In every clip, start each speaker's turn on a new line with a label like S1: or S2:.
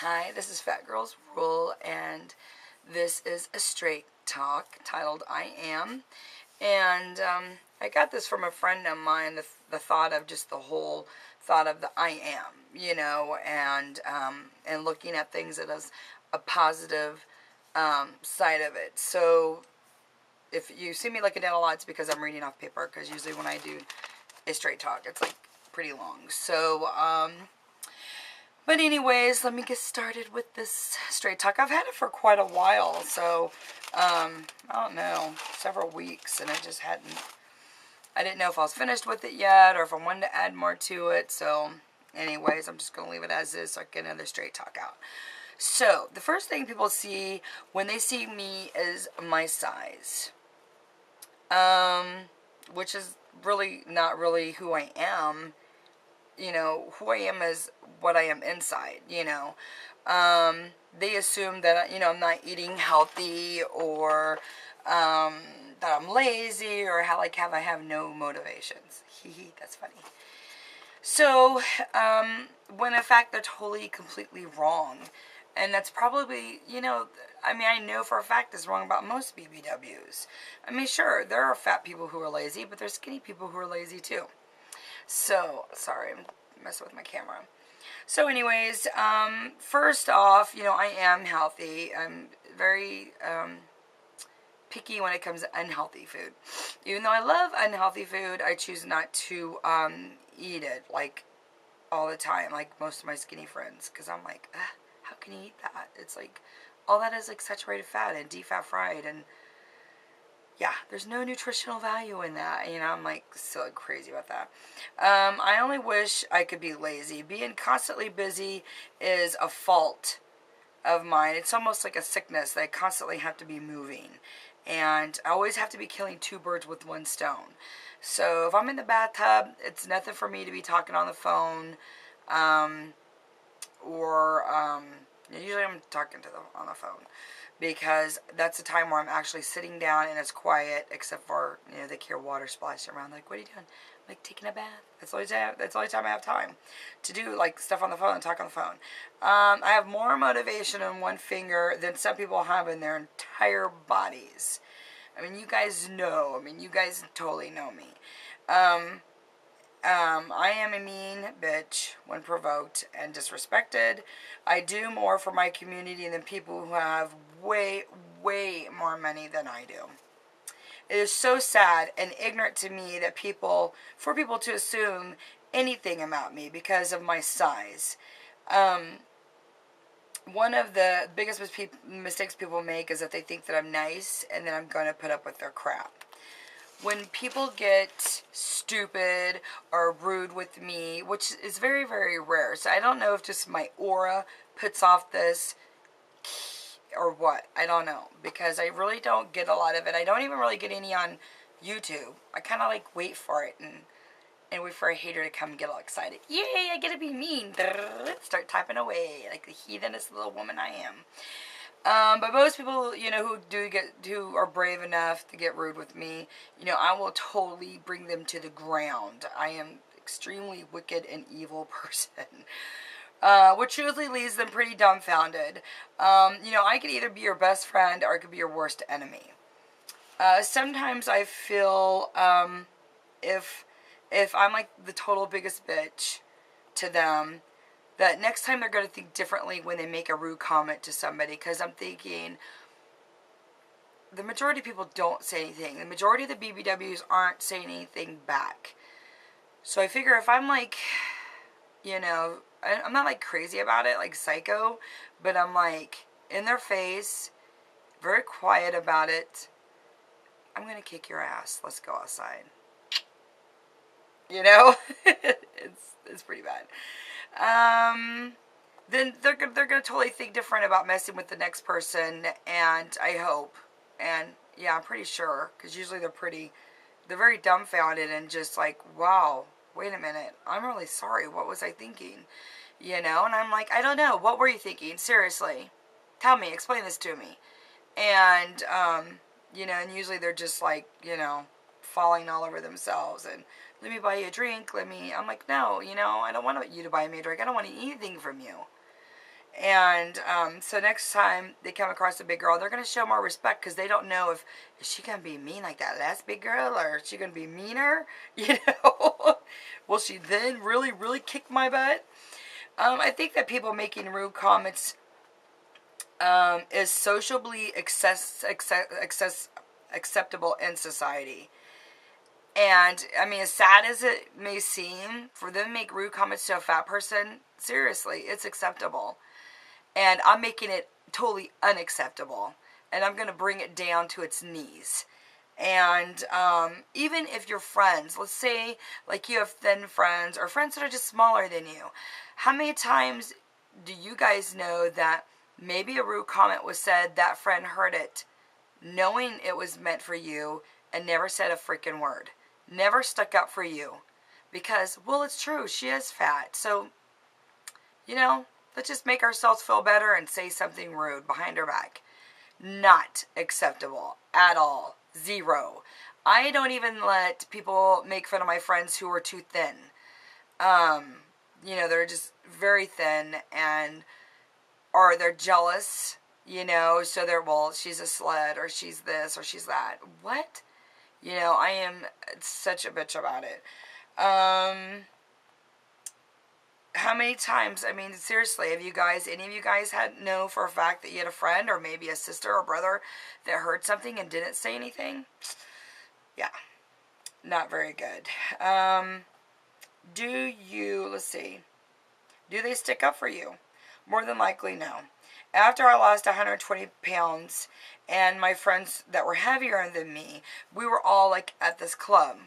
S1: Hi, this is Fat Girls Rule, and this is a straight talk titled I Am. And I got this from a friend of mine, the thought of just the whole thought of the I am, and looking at things as a positive side of it. So if you see me looking down a lot, it's because I'm reading off paper, because usually when I do a straight talk, it's like pretty long. So, but anyways, let me get started with this straight talk. I've had it for quite a while, so, I don't know, several weeks, and I didn't know if I was finished with it yet, or if I wanted to add more to it, so, anyways, I'm just going to leave it as is, so I can get another straight talk out. So, the first thing people see when they see me is my size, which is really not really who I am. Who I am is what I am inside, They assume that, I'm not eating healthy, or that I'm lazy, or I have no motivations. That's funny. So, when in fact they're totally, completely wrong. And that's probably, I know for a fact it's wrong about most BBWs. Sure, there are fat people who are lazy, but there's skinny people who are lazy too. So, sorry, I'm messing with my camera. So anyways, first off, I am healthy. I'm very picky when it comes to unhealthy food. Even though I love unhealthy food, I choose not to eat it, like, all the time, like most of my skinny friends, because I'm like, how can you eat that? It's like, all that is like saturated fat and deep fat fried, and yeah, there's no nutritional value in that. I'm like so crazy about that. I only wish I could be lazy. Being constantly busy is a fault of mine. It's almost like a sickness that I constantly have to be moving. And I always have to be killing two birds with one stone. So if I'm in the bathtub, it's nothing for me to be talking on the phone. Usually I'm talking on the phone, because that's the time where I'm actually sitting down and it's quiet, except for, they hear water splashing around. Like, what are you doing? I'm like, taking a bath. That's the only time I have time to do, like, stuff on the phone and talk on the phone. I have more motivation in one finger than some people have in their entire bodies. You guys know. You guys totally know me. I am a mean bitch when provoked and disrespected. I do more for my community than people who have way, way more money than I do. It is so sad and ignorant to me that for people to assume anything about me because of my size. One of the biggest mistakes people make is that they think that I'm nice and that I'm going to put up with their crap. When people get stupid or rude with me, which is very, very rare, so I don't know if just my aura puts off this or what, I don't know, because I really don't get a lot of it. I don't even really get any on YouTube. I kind of like wait for it and wait for a hater to come and get all excited. Yay, I get to be mean. Start typing away like the heathenist little woman I am. But most people, who are brave enough to get rude with me, I will totally bring them to the ground. I am extremely wicked and evil person, which usually leaves them pretty dumbfounded. I could either be your best friend or I could be your worst enemy. Sometimes I feel, if I'm like the total biggest bitch to them, that next time they're going to think differently when they make a rude comment to somebody, because I'm thinking the majority of people don't say anything. The majority of the BBWs aren't saying anything back. So I figure if I'm like, I'm not like crazy about it, like psycho, but I'm like in their face, very quiet about it. I'm going to kick your ass. Let's go outside. It's pretty bad. Then they're gonna totally think different about messing with the next person, and I hope, and yeah, I'm pretty sure, because usually they're very dumbfounded and just like, wow, wait a minute, I'm really sorry, what was I thinking, and I'm like, I don't know, what were you thinking, seriously, tell me, explain this to me, and, and usually they're just like, falling all over themselves, and let me buy you a drink, I'm like, no, I don't want you to buy me a drink, I don't want anything from you. And so next time they come across a big girl, they're going to show more respect because they don't know if is she going to be mean like that last big girl or is she going to be meaner? You know, will she then really, really kick my butt? I think that people making rude comments is sociably acceptable in society. And, I mean, as sad as it may seem, for them to make rude comments to a fat person, seriously, it's acceptable. And I'm making it totally unacceptable. And I'm going to bring it down to its knees. And even if you're friends, let's say like you have thin friends or friends that are just smaller than you, how many times do you guys know that maybe a rude comment was said, that friend heard it, knowing it was meant for you, and never said a freaking word, never stuck up for you? Because, well, it's true, she is fat. So, you know, let's just make ourselves feel better and say something rude behind her back. Not acceptable at all. Zero. I don't even let people make fun of my friends who are too thin. You know, they're just very thin, and or they're jealous, you know, so they're, well, she's a slut, or she's this, or she's that. What? You know, I am such a bitch about it. How many times, I mean, seriously, have you guys, any of you guys know for a fact that you had a friend or maybe a sister or brother that heard something and didn't say anything? Yeah, not very good. Let's see, do they stick up for you? More than likely, no. After I lost 120 pounds and my friends that were heavier than me, we were all like at this club.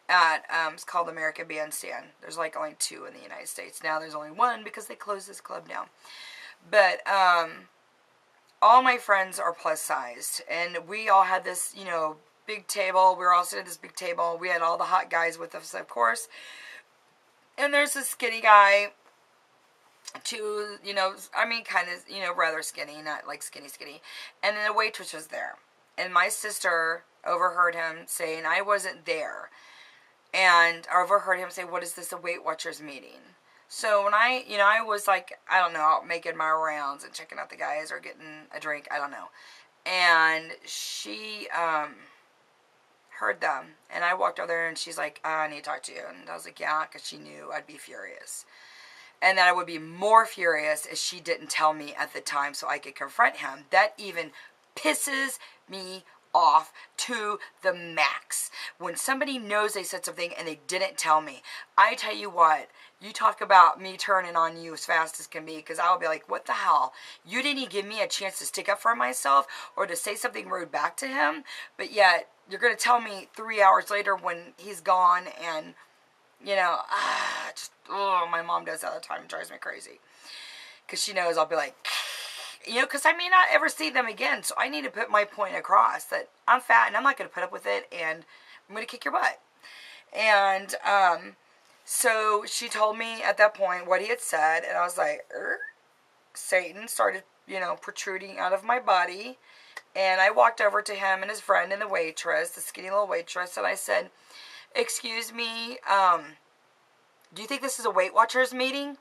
S1: It's called American Bandstand. There's like only 2 in the United States. Now there's only 1 because they closed this club down. But all my friends are plus sized, and we all had this, you know, big table. We were all sitting at this big table. We had all the hot guys with us, of course. And there's this skinny guy, too, you know, I mean, kind of, you know, rather skinny, not like skinny. And then a waitress was there. And my sister overheard him saying I wasn't there. And I overheard him say, what is this, a Weight Watchers meeting? So when I was like, I don't know, out making my rounds and checking out the guys or getting a drink, I don't know. And she heard them. And I walked over there and she's like, I need to talk to you. And I was like, yeah, because she knew I'd be furious. And that I would be more furious if she didn't tell me at the time so I could confront him. That even pisses me off to the max. When somebody knows they said something and they didn't tell me, I tell you what, you talk about me turning on you as fast as can be, because I'll be like, what the hell? You didn't even give me a chance to stick up for myself or to say something rude back to him, but yet you're going to tell me 3 hours later when he's gone. And you know, my mom does that all the time. It drives me crazy. Because she knows I'll be like, you know, because I may not ever see them again. So I need to put my point across that I'm fat and I'm not going to put up with it and I'm going to kick your butt. And so she told me at that point what he had said. And I was like, Satan started, you know, protruding out of my body. And I walked over to him and his friend and the waitress, the skinny little waitress, and I said, excuse me, do you think this is a Weight Watchers meeting?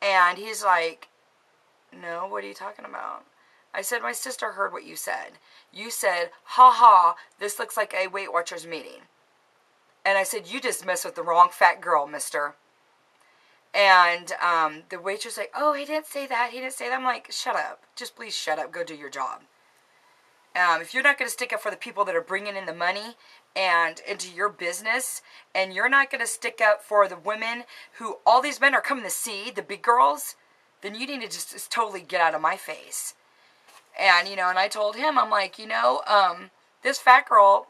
S1: And he's like, no, what are you talking about? I said, my sister heard what you said. You said, ha ha, this looks like a Weight Watchers meeting. And I said, you just messed with the wrong fat girl, mister. And the waitress like, oh, he didn't say that. He didn't say that. I'm like, shut up. Just please shut up. Go do your job. If you're not going to stick up for the people that are bringing in the money and into your business, and you're not going to stick up for the women who all these men are coming to see, the big girls, then you need to just totally get out of my face. And, you know, and I told him, I'm like, you know, this fat girl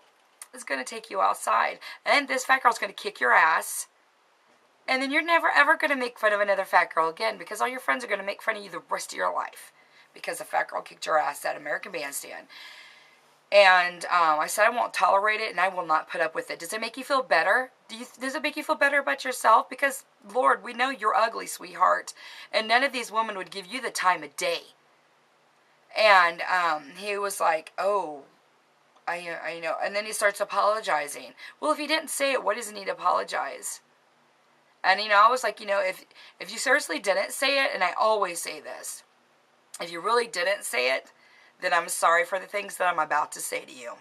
S1: is going to take you outside. And this fat girl's going to kick your ass. And then you're never, ever going to make fun of another fat girl again, because all your friends are going to make fun of you the rest of your life because a fat girl kicked your ass at American Bandstand. And I said I won't tolerate it and I will not put up with it. Does it make you feel better? Does it make you feel better about yourself? Because, Lord, we know you're ugly, sweetheart. And none of these women would give you the time of day. And he was like, oh, I know. And then he starts apologizing. Well, if he didn't say it, what does he need to apologize? And, you know, I was like, you know, if you seriously didn't say it, and I always say this, if you really didn't say it, then I'm sorry for the things that I'm about to say to you.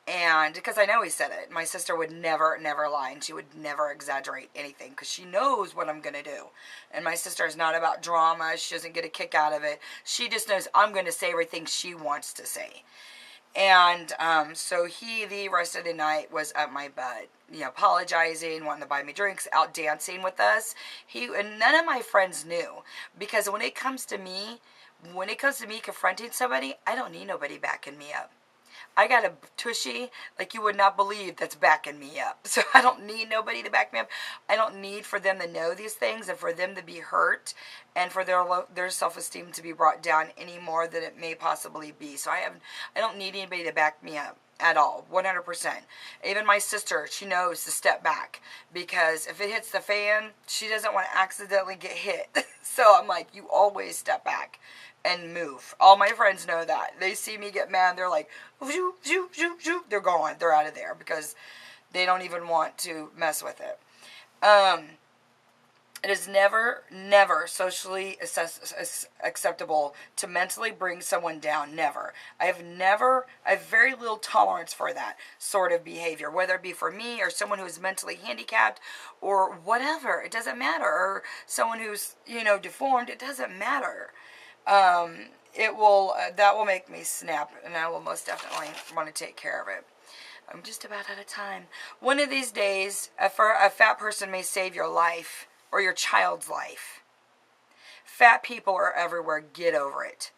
S1: And because I know he said it. My sister would never, never lie, and she would never exaggerate anything because she knows what I'm going to do. And my sister is not about drama. She doesn't get a kick out of it. She just knows I'm going to say everything she wants to say. And so he, the rest of the night, was up my butt, you know, apologizing, wanting to buy me drinks, out dancing with us. And none of my friends knew, because when it comes to me confronting somebody, I don't need nobody backing me up. I got a tushy like you would not believe that's backing me up. So I don't need nobody to back me up. I don't need for them to know these things and for them to be hurt and for their self-esteem to be brought down any more than it may possibly be. So I don't need anybody to back me up at all, 100%. Even my sister, she knows to step back, because if it hits the fan, she doesn't want to accidentally get hit. So I'm like, you always step back and move. All my friends know that. They see me get mad, they're like, shoo, shoo, shoo, shoo. They're gone. They're out of there because they don't even want to mess with it. It is never, never socially acceptable to mentally bring someone down. Never. I have very little tolerance for that sort of behavior, whether it be for me or someone who's mentally handicapped or whatever. It doesn't matter. Or someone who's, you know, deformed. It doesn't matter. That will make me snap, and I will most definitely want to take care of it. I'm just about out of time. One of these days, a fat person may save your life or your child's life. Fat people are everywhere. Get over it.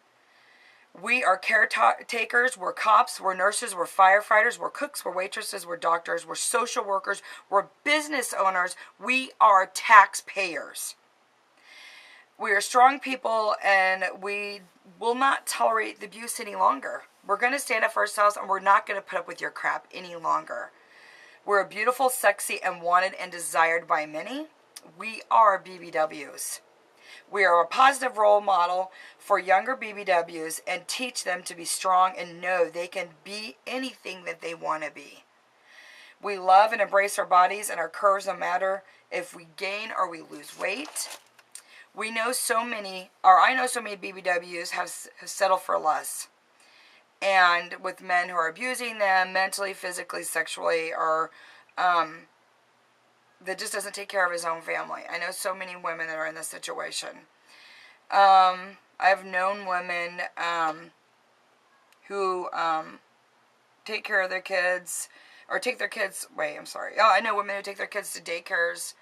S1: We are caretakers, we're cops, we're nurses, we're firefighters, we're cooks, we're waitresses, we're doctors, we're social workers, we're business owners, we are taxpayers. We are strong people, and we will not tolerate the abuse any longer. We're going to stand up for ourselves, and we're not going to put up with your crap any longer. We're beautiful, sexy, and wanted and desired by many. We are BBWs. We are a positive role model for younger BBWs and teach them to be strong and know they can be anything that they want to be. We love and embrace our bodies and our curves, no matter if we gain or we lose weight. I know so many BBWs have settled for less. And with men who are abusing them mentally, physically, sexually, or that just doesn't take care of his own family. I know so many women that are in this situation. I've known women who take care of their kids, or take their kids, I know women who take their kids to daycares,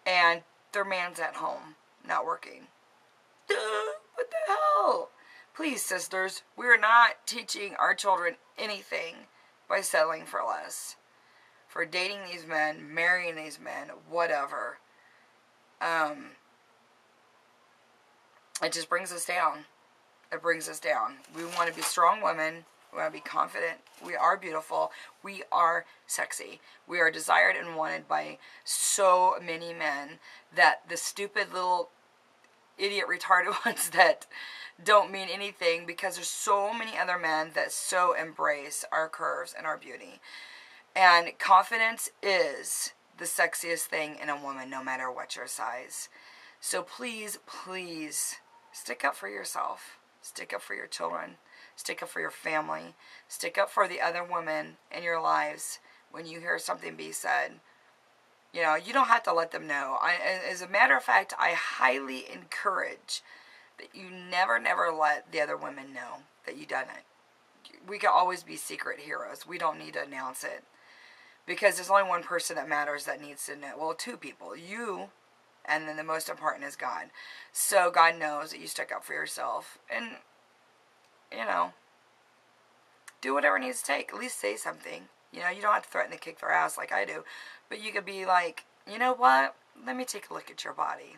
S1: and their man's at home, not working. What the hell? Please, sisters, we're not teaching our children anything by settling for less. For dating these men, marrying these men, whatever. It just brings us down. It brings us down. We want to be strong women. We want to be confident. We are beautiful. We are sexy. We are desired and wanted by so many men that the stupid little idiot retarded ones that don't mean anything, because there's so many other men that so embrace our curves and our beauty. And confidence is the sexiest thing in a woman, no matter what your size. So please, please, stick up for yourself. Stick up for your children. Stick up for your family. Stick up for the other women in your lives when you hear something be said. You know, you don't have to let them know. As a matter of fact, I highly encourage that you never, never let the other women know that you done it. We can always be secret heroes. We don't need to announce it. Because there's only one person that matters that needs to know. Well, two people. You, and then the most important is God. So God knows that you stuck up for yourself. And, you know, do whatever it needs to take. At least say something. You know, you don't have to threaten to kick their ass like I do. But you could be like, you know what? Let me take a look at your body.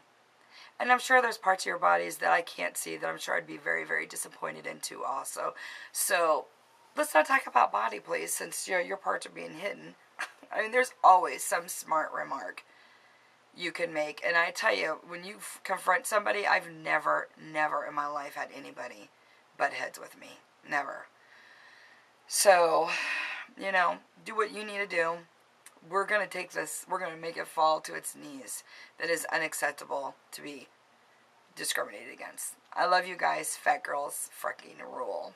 S1: And I'm sure there's parts of your bodies that I can't see that I'm sure I'd be very, very disappointed in too also. So let's not talk about body, please, since your parts are being hidden. I mean, there's always some smart remark you can make. And I tell you, when you confront somebody, I've never, never in my life had anybody butt heads with me. Never. So, you know, do what you need to do. we're going to take this, we're going to make it fall to its knees. That is unacceptable to be discriminated against. I love you guys. Fat girls fucking rule.